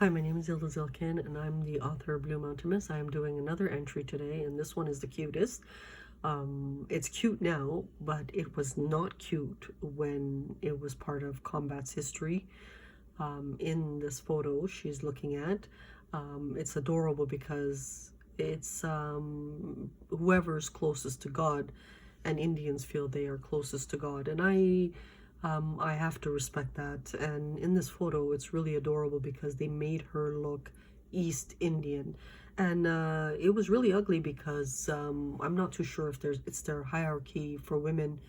Hi, my name is Hilda Zilkin, and I'm the author of Blue Mountainous. I am doing another entry today, and this one is the cutest. It's cute now, but it was not cute when it was part of combat's history. In this photo she's looking at, it's adorable because it's whoever's closest to God, and Indians feel they are closest to God, and I have to respect that. And in this photo, it's really adorable because they made her look East Indian, and it was really ugly because I'm not too sure if it's their hierarchy for women,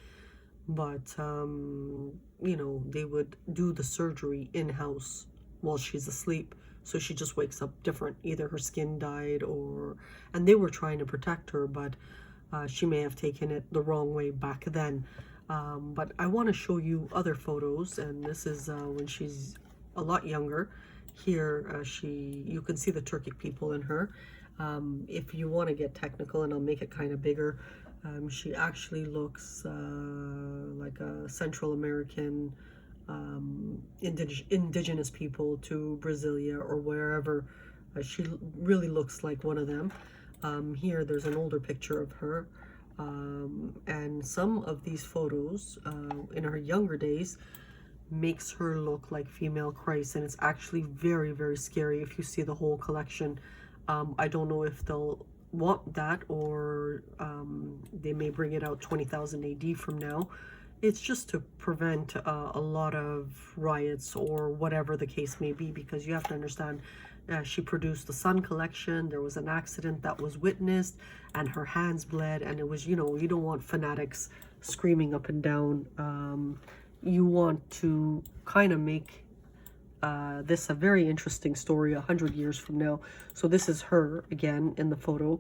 but you know, they would do the surgery in-house while she's asleep, so she just wakes up different. Either her skin died, or and they were trying to protect her, but she may have taken it the wrong way back then. But I want to show you other photos, and this is when she's a lot younger. Here you can see the Turkic people in her. If you want to get technical, and I'll make it kind of bigger, she actually looks like a Central American indigenous people to Brasilia or wherever. She really looks like one of them. Here there's an older picture of her, and some of these photos in her younger days makes her look like female Christ, and it's actually very, very scary if you see the whole collection. I don't know if they'll want that, or they may bring it out 20,000 AD from now. It's just to prevent a lot of riots or whatever the case may be, because you have to understand, she produced the Sun collection. There was an accident that was witnessed, and her hands bled, and it was, you know, you don't want fanatics screaming up and down. You want to kind of make this a very interesting story 100 years from now. So this is her again in the photo,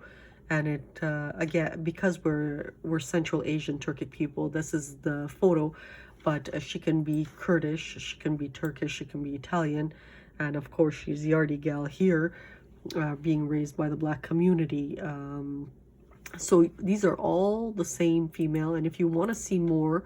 and it again, because we're Central Asian Turkic people, this is the photo, but she can be Kurdish, she can be Turkish, she can be Italian, and of course she's Yardi gal here, being raised by the black community. So these are all the same female, and if you want to see more,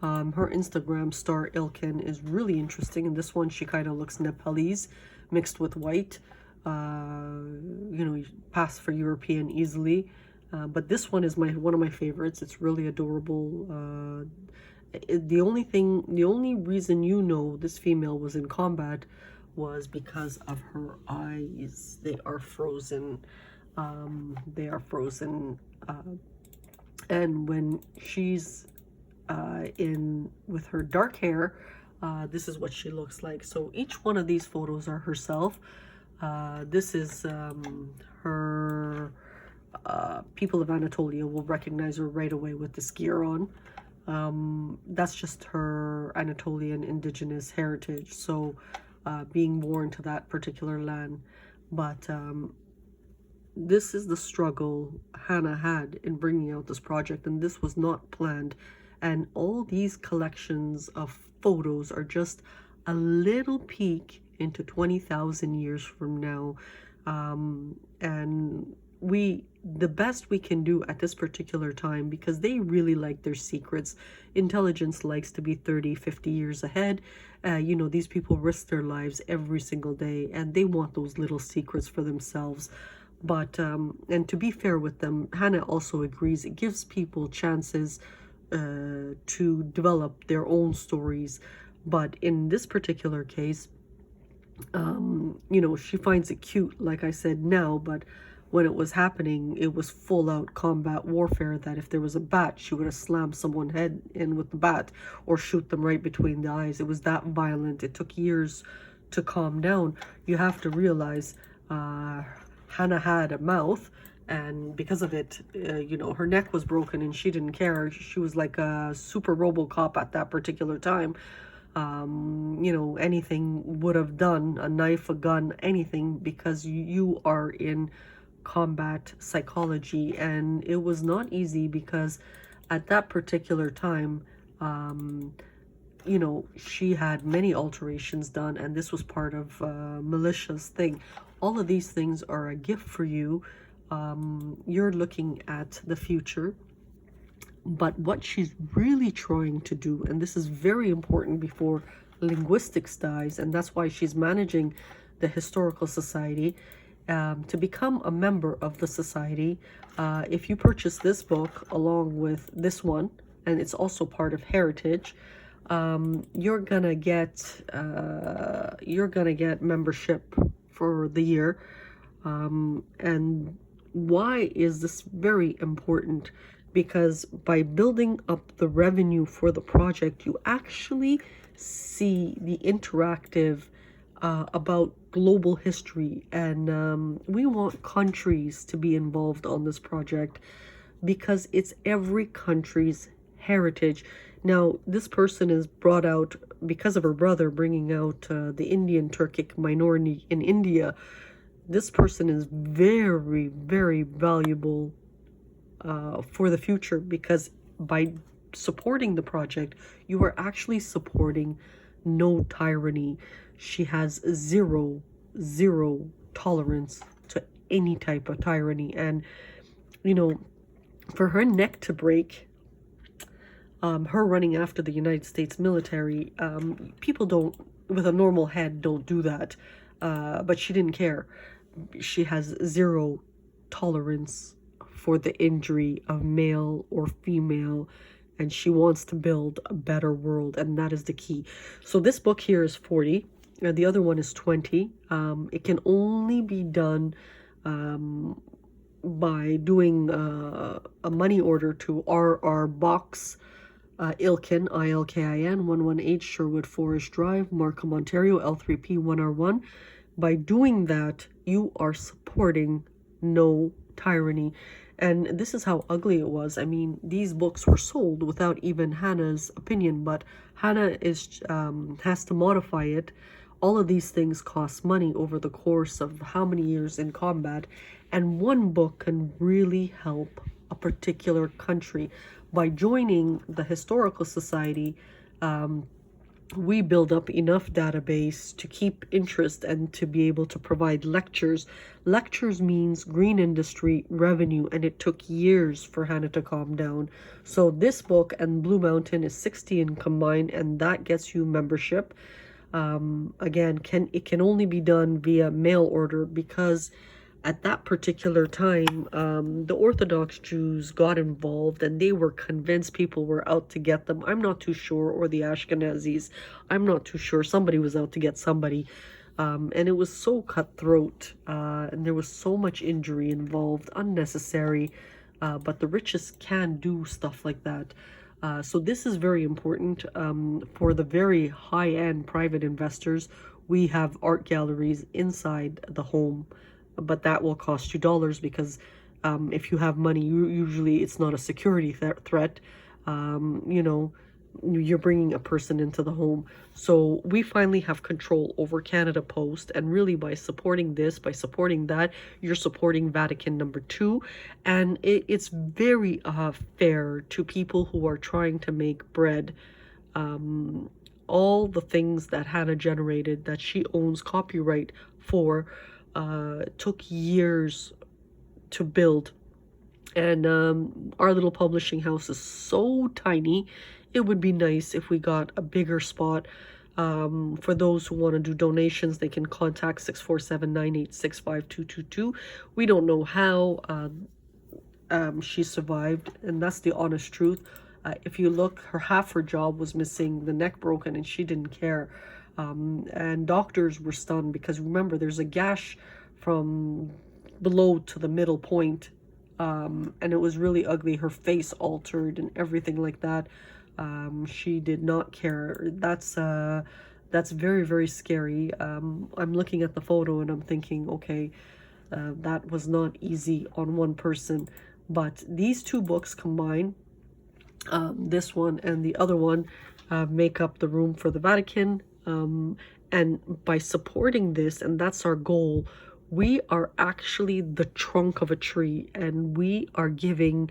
her Instagram, Star Ilkin, is really interesting. And this one, she kind of looks Nepalese mixed with white. You know, you pass for European easily. But this one is one of my favorites. It's really adorable. The only reason you know this female was in combat was because of her eyes. They are frozen. They are frozen. And when she's in with her dark hair, this is what she looks like. So each one of these photos are herself. This is her. People of Anatolia will recognize her right away with this gear on. That's just her Anatolian indigenous heritage, so being born to that particular land. But this is the struggle Hanna had in bringing out this project, and this was not planned. And all these collections of photos are just a little peek into 20,000 years from now. And the best we can do at this particular time, because they really like their secrets. Intelligence likes to be 30, 50 years ahead. You know, these people risk their lives every single day, and they want those little secrets for themselves. But and to be fair with them, Hanna also agrees it gives people chances to develop their own stories. But in this particular case, you know, she finds it cute, like I said, now, but when it was happening, it was full out combat warfare, that if there was a bat, she would have slammed someone's head in with the bat or shoot them right between the eyes. It was that violent. It took years to calm down. You have to realize Hanna had a mouth, and because of it, you know, her neck was broken and she didn't care. She was like a super RoboCop at that particular time. You know, anything would have done, a knife, a gun, anything, because you are in combat psychology. And it was not easy, because at that particular time, you know, she had many alterations done, and this was part of militia's thing. All of these things are a gift for you. You're looking at the future, but what she's really trying to do, and this is very important before linguistics dies, and that's why she's managing the Historical Society. To become a member of the society, if you purchase this book along with this one, and it's also part of Heritage, you're gonna get membership for the year. And why is this very important? Because by building up the revenue for the project, you actually see the interactive about global history, and we want countries to be involved on this project because it's every country's heritage. Now, this person is brought out because of her brother bringing out the Indian Turkic minority in India. This person is very, very valuable for the future, because by supporting the project, you are actually supporting no tyranny. She has zero tolerance to any type of tyranny. And, you know, for her neck to break, her running after the United States military, people don't, with a normal head, don't do that. But she didn't care. She has zero tolerance for the injury of male or female, and she wants to build a better world, and that is the key. So this book here is 40, and the other one is 20. It can only be done by doing a money order to RR Box Ilkin, ILKIN, 118 Sherwood Forest Drive, Markham, Ontario, L3P 1R1. By doing that, you are supporting no tyranny. And this is how ugly it was. I mean, these books were sold without even Hanna's opinion, but Hanna has to modify it. All of these things cost money over the course of how many years in combat, and one book can really help a particular country. By joining the Historical Society, we build up enough database to keep interest and to be able to provide lectures. Lectures means green industry revenue, and it took years for Hanna to calm down. So this book and Blue Mountain is 60 in combined, and that gets you membership. Again, it can only be done via mail order, because at that particular time, the Orthodox Jews got involved, and they were convinced people were out to get them. I'm not too sure, or the Ashkenazis. I'm not too sure. Somebody was out to get somebody. And it was so cutthroat, and there was so much injury involved, unnecessary. But the richest can do stuff like that. So this is very important for the very high-end private investors. We have art galleries inside the home, but that will cost you dollars, because if you have money, usually it's not a security threat. You know, you're bringing a person into the home. So we finally have control over Canada Post, and really by supporting this, by supporting that, you're supporting Vatican II, and it's very fair to people who are trying to make bread. All the things that Hanna generated, that she owns copyright for, took years to build, and our little publishing house is so tiny. It would be nice if we got a bigger spot. For those who want to do donations, they can contact 647-986-5222. We don't know how she survived, and that's the honest truth. If you look, half her job was missing, the neck broken, and she didn't care. And doctors were stunned, because remember, there's a gash from below to the middle point, and it was really ugly. Her face altered and everything like that. She did not care. That's very, very scary. I'm looking at the photo and I'm thinking, okay, that was not easy on one person. But these two books combined, this one and the other one, make up the room for the Vatican. And by supporting this, and that's our goal, we are actually the trunk of a tree, and we are giving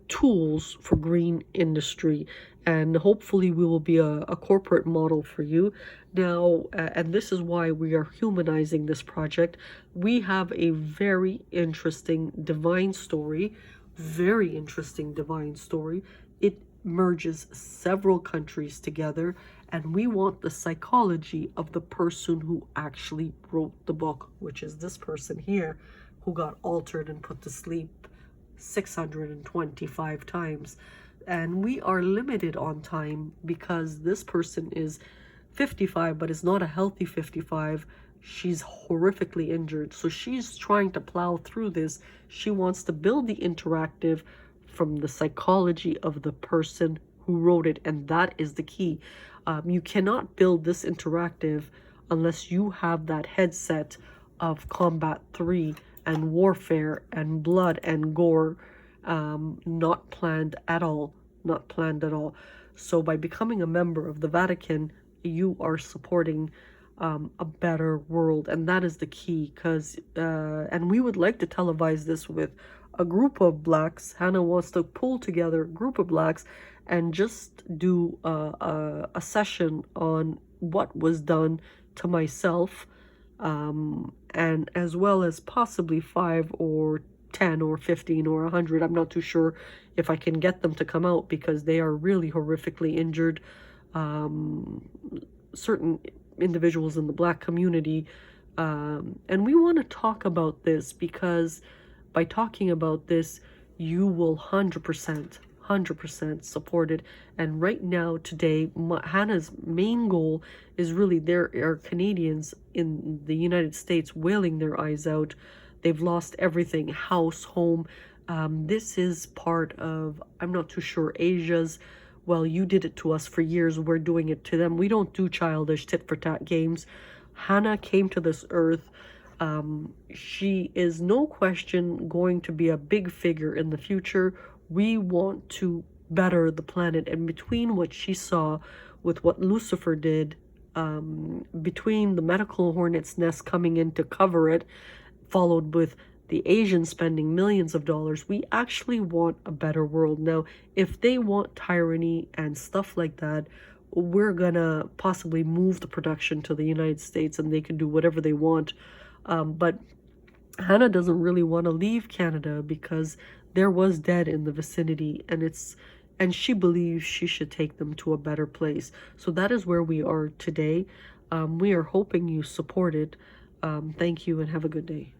tools for green industry, and hopefully we will be a corporate model for you. Now, and this is why we are humanizing this project. We have a very interesting divine story, very interesting divine story. It merges several countries together, and we want the psychology of the person who actually wrote the book, which is this person here, who got altered and put to sleep 625 times. And we are limited on time because this person is 55, but is not a healthy 55. She's horrifically injured. So she's trying to plow through this. She wants to build the interactive from the psychology of the person who wrote it. And that is the key. You cannot build this interactive unless you have that headset of Combat 3 and warfare and blood and gore. Not planned at all. Not planned at all. So by becoming a member of the Vatican, you are supporting a better world, and that is the key. Because and we would like to televise this with a group of blacks. Hanna wants to pull together a group of blacks and just do a session on what was done to myself, and as well as possibly 5 or 10 or 15 or 100. I'm not too sure if I can get them to come out because they are really horrifically injured. Certain individuals in the black community, and we want to talk about this because by talking about this, you will 100% support it. And right now, today, Hanna's main goal is really, there are Canadians in the United States wailing their eyes out. They've lost everything, house, home. This is part of, I'm not too sure, Asia's, well, you did it to us for years, we're doing it to them. We don't do childish tit-for-tat games. Hanna came to this earth. She is no question going to be a big figure in the future. We want to better the planet, and between what she saw with what Lucifer did, between the medical hornet's nest coming in to cover it, followed with the Asians spending millions of dollars, we actually want a better world. Now, if they want tyranny and stuff like that, we're gonna possibly move the production to the United States and they can do whatever they want. But Hanna doesn't really want to leave Canada because there was dead in the vicinity, and she believes she should take them to a better place. So that is where we are today. We are hoping you support it. Thank you and have a good day.